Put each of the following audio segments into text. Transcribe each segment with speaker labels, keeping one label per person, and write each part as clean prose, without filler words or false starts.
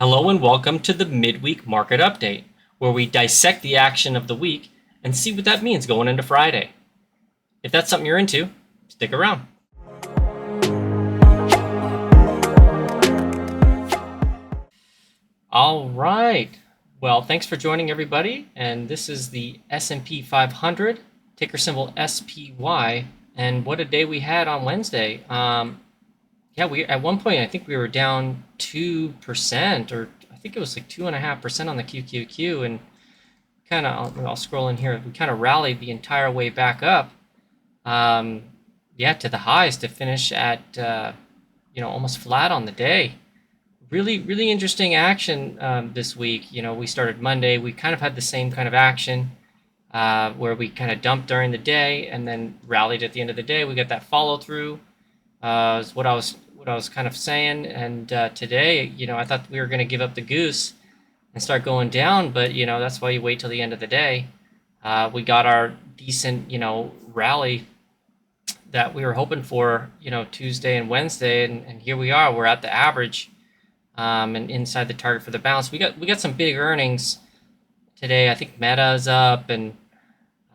Speaker 1: Hello and welcome to the Midweek Market Update, where we dissect the action of the week and see what that means going into Friday. If that's something you're into, stick around. All right. Well, thanks for joining everybody. And this is the S&P 500, ticker symbol SPY. And what a day we had on Wednesday. Yeah, we at one point I think we were down 2%, or I think it was like 2.5% on the QQQ, and kind of I'll scroll in here. We kind of rallied the entire way back up, yeah, to the highs to finish at almost flat on the day. Really interesting action this week. We started Monday. We kind of had the same kind of action where we kind of dumped during the day and then rallied at the end of the day. We got that follow through. Is what I was kind of saying. And today, I thought we were going to give up the goose and start going down, but that's why you wait till the end of the day. We got our decent rally that we were hoping for Tuesday and Wednesday, and here we are. We're at the average and inside the target for the bounce. We got some big earnings today. I think Meta is up, and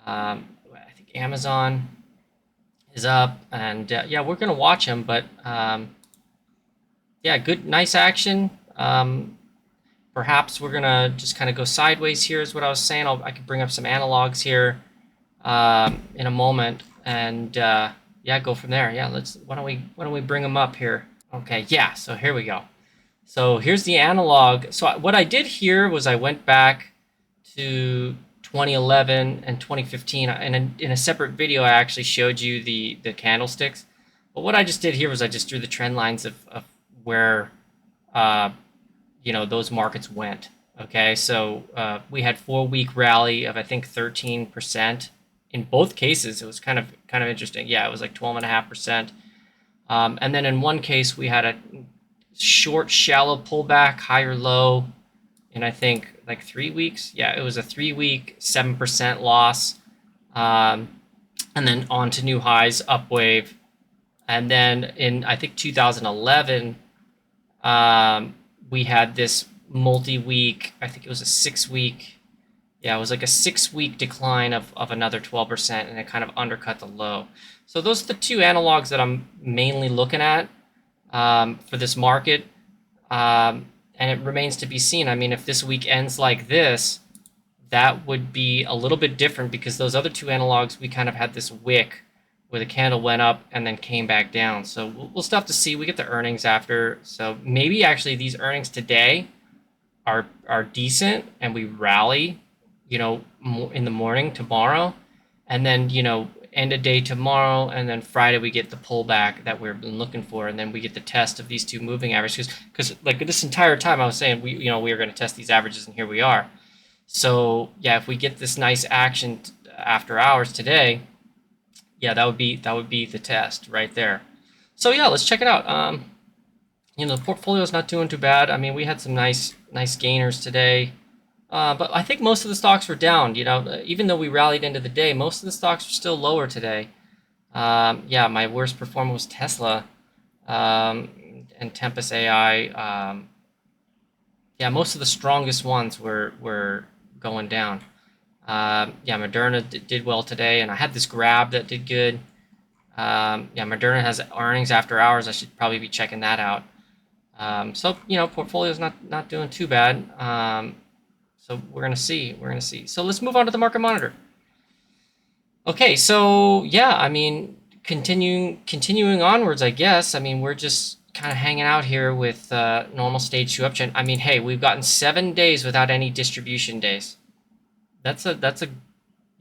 Speaker 1: I think Amazon is up, and yeah, we're gonna watch them. But yeah, nice action. Perhaps we're gonna just kind of go sideways here, is what I was saying. I could bring up some analogs here in a moment, and yeah, go from there. Yeah, why don't we bring them up here? Okay, yeah. So here we go. So here's the analog. So what I did here was I went back to 2011 and 2015, and in a separate video I actually showed you the candlesticks. But what I just did here was I just drew the trend lines of where those markets went. Okay, so we had 4-week rally of I think 13%. In both cases, it was kind of interesting. Yeah, it was like 12.5%. And then in one case we had a short, shallow pullback, higher low, in I think like 3 weeks. Yeah, it was a 3-week 7% loss, and then on to new highs, up wave. And then in I think 2011, we had this multi-week. I think it was a 6-week. Yeah, it was like a 6-week decline of another 12%, and it kind of undercut the low. So those are the two analogs that I'm mainly looking at for this market. And it remains to be seen. I mean, if this week ends like this, that would be a little bit different, because those other two analogs, we kind of had this wick where the candle went up and then came back down. So we'll still have to see. We get the earnings after. So maybe actually these earnings today are decent, and we rally, in the morning tomorrow, and then, end of day tomorrow, and then Friday we get the pullback that we've been looking for, and then we get the test of these two moving averages. Because like this entire time I was saying we were going to test these averages, and here we are. So yeah, if we get this nice action after hours today, yeah, that would be the test right there. So yeah, let's check it out. The portfolio is not doing too bad. I mean, we had some nice gainers today. But I think most of the stocks were down. Even though we rallied into the day, most of the stocks are still lower today. Yeah, my worst performer was Tesla and Tempest AI. Yeah, most of the strongest ones were going down. Yeah, Moderna did well today, and I had this grab that did good. Yeah, Moderna has earnings after hours. I should probably be checking that out. So portfolio's not doing too bad. So we're gonna see. So let's move on to the market monitor. Okay, so yeah, I mean, continuing onwards, I guess. I mean, we're just kind of hanging out here with normal stage 2 uptrend. I mean, hey, we've gotten 7 days without any distribution days. That's a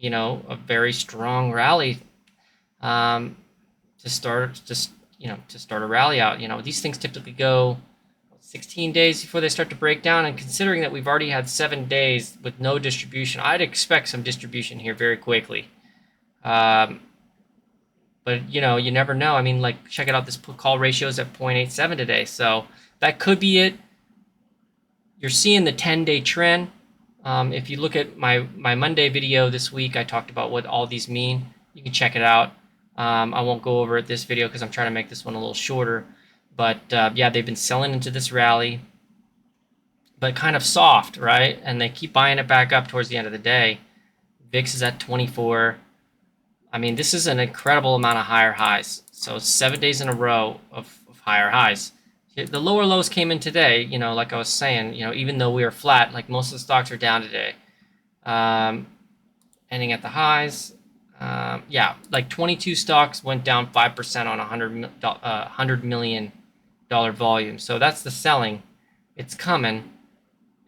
Speaker 1: a very strong rally to start a rally out. These things typically go 16 days before they start to break down, and considering that we've already had 7 days with no distribution, I'd expect some distribution here very quickly. But you never know. I mean, like, check it out. This put call ratio is at 0.87 today, so that could be it. You're seeing the 10-day trend. If you look at my Monday video this week, I talked about what all these mean. You can check it out. I won't go over it this video because I'm trying to make this one a little shorter. But yeah, they've been selling into this rally. but kind of soft, right? And they keep buying it back up towards the end of the day. VIX is at 24. I mean, this is an incredible amount of higher highs. So 7 days in a row of higher highs. The lower lows came in today, like I was saying, even though we are flat, like most of the stocks are down today. Ending at the highs. Yeah, like 22 stocks went down 5% on $100 million volume. So that's the selling. It's coming.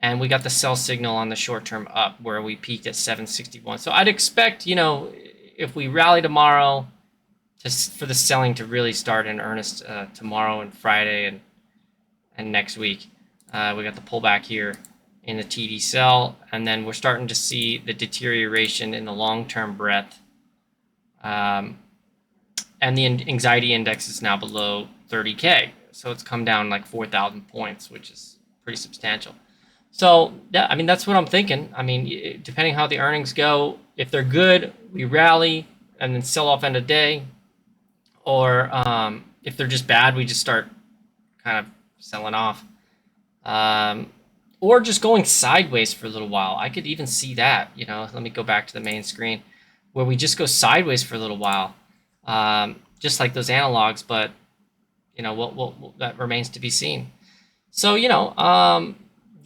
Speaker 1: And we got the sell signal on the short term up where we peaked at 761. So I'd expect, if we rally tomorrow, for the selling to really start in earnest tomorrow and Friday and next week. We got the pullback here in the TD sell, and then we're starting to see the deterioration in the long-term breadth. And the anxiety index is now below 30K. So it's come down like 4,000 points, which is pretty substantial. So, yeah, I mean, that's what I'm thinking. I mean, depending how the earnings go, if they're good, we rally and then sell off end of day. Or if they're just bad, we just start kind of selling off. Or just going sideways for a little while. I could even see that, Let me go back to the main screen, where we just go sideways for a little while. Just like those analogs, but, what that remains to be seen. So,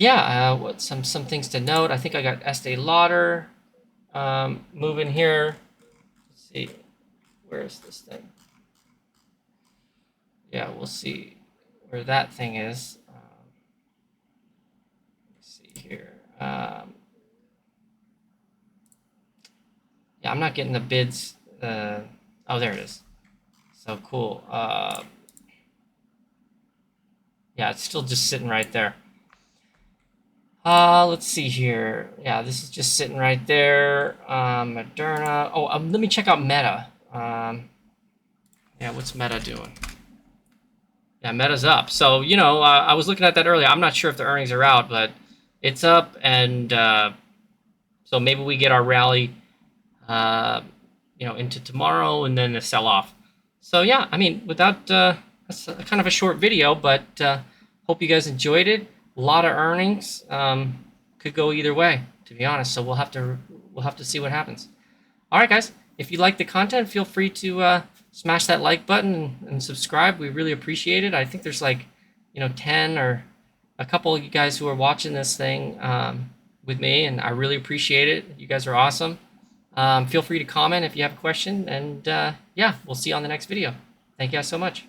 Speaker 1: what some things to note. I think I got Estee Lauder moving here. Let's see, where is this thing? Yeah, we'll see where that thing is. Let's see here. Yeah, I'm not getting the bids. Oh, there it is. So cool. Yeah, it's still just sitting right there. Let's see here. Yeah, this is just sitting right there. Moderna. Oh, let me check out Meta. Yeah, what's Meta doing? Yeah, Meta's up. So, I was looking at that earlier. I'm not sure if the earnings are out, but it's up. And so maybe we get our rally, into tomorrow and then the sell-off. So, yeah, I mean, that's kind of a short video, but hope you guys enjoyed it. A lot of earnings. Could go either way, to be honest. So we'll have to see what happens. All right, guys. If you like the content, feel free to smash that like button and subscribe. We really appreciate it. I think there's 10 or a couple of you guys who are watching this thing with me, and I really appreciate it. You guys are awesome. Feel free to comment if you have a question, and yeah, we'll see you on the next video. Thank you guys so much.